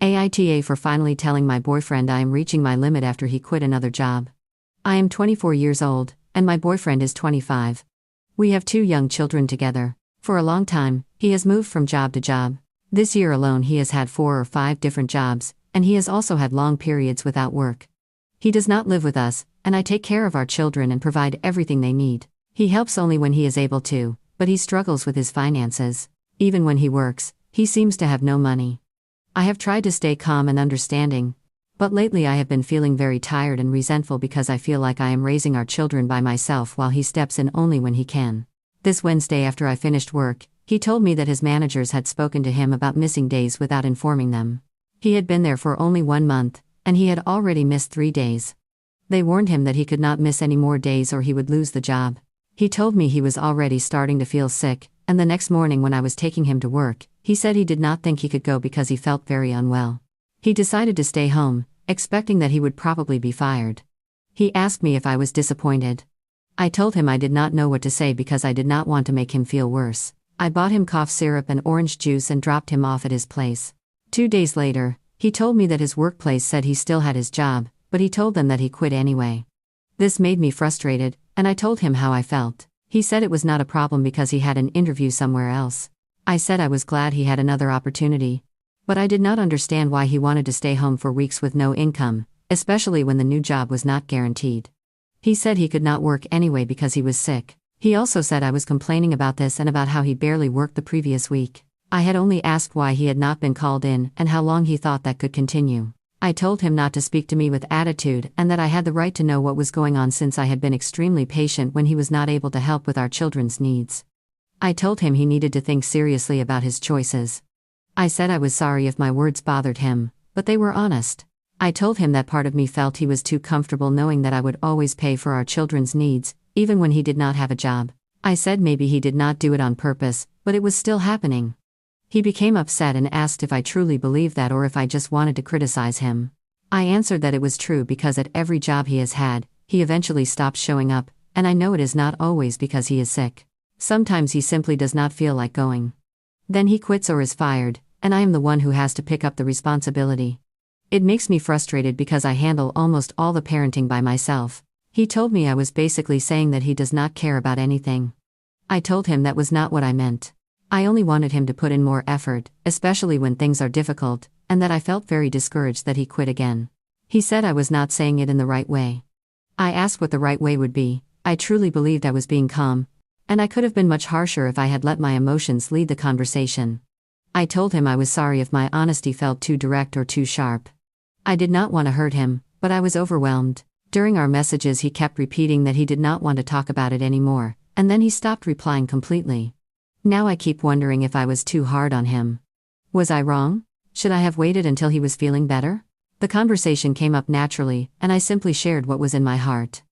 AITA for finally telling my boyfriend I am reaching my limit after he quit another job. I am 24 years old, and my boyfriend is 25. We have 2 young children together. For a long time, he has moved from job to job. This year alone he has had 4 or 5 different jobs, and he has also had long periods without work. He does not live with us, and I take care of our children and provide everything they need. He helps only when he is able to, but he struggles with his finances. Even when he works, he seems to have no money. I have tried to stay calm and understanding, but lately I have been feeling very tired and resentful because I feel like I am raising our children by myself while he steps in only when he can. This Wednesday after I finished work, he told me that his managers had spoken to him about missing days without informing them. He had been there for only 1 month, and he had already missed 3 days. They warned him that he could not miss any more days or he would lose the job. He told me he was already starting to feel sick, and the next morning when I was taking him to work, he said he did not think he could go because he felt very unwell. He decided to stay home, expecting that he would probably be fired. He asked me if I was disappointed. I told him I did not know what to say because I did not want to make him feel worse. I bought him cough syrup and orange juice and dropped him off at his place. 2 days later, he told me that his workplace said he still had his job, but he told them that he quit anyway. This made me frustrated, and I told him how I felt. He said it was not a problem because he had an interview somewhere else. I said I was glad he had another opportunity. But I did not understand why he wanted to stay home for weeks with no income, especially when the new job was not guaranteed. He said he could not work anyway because he was sick. He also said I was complaining about this and about how he barely worked the previous week. I had only asked why he had not been called in and how long he thought that could continue. I told him not to speak to me with attitude and that I had the right to know what was going on since I had been extremely patient when he was not able to help with our children's needs. I told him he needed to think seriously about his choices. I said I was sorry if my words bothered him, but they were honest. I told him that part of me felt he was too comfortable knowing that I would always pay for our children's needs, even when he did not have a job. I said maybe he did not do it on purpose, but it was still happening. He became upset and asked if I truly believed that or if I just wanted to criticize him. I answered that it was true because at every job he has had, he eventually stopped showing up, and I know it is not always because he is sick. Sometimes he simply does not feel like going. Then he quits or is fired, and I am the one who has to pick up the responsibility. It makes me frustrated because I handle almost all the parenting by myself. He told me I was basically saying that he does not care about anything. I told him that was not what I meant. I only wanted him to put in more effort, especially when things are difficult, and that I felt very discouraged that he quit again. He said I was not saying it in the right way. I asked what the right way would be. I truly believed I was being calm, and I could have been much harsher if I had let my emotions lead the conversation. I told him I was sorry if my honesty felt too direct or too sharp. I did not want to hurt him, but I was overwhelmed. During our messages he kept repeating that he did not want to talk about it anymore, and then he stopped replying completely. Now I keep wondering if I was too hard on him. Was I wrong? Should I have waited until he was feeling better? The conversation came up naturally, and I simply shared what was in my heart.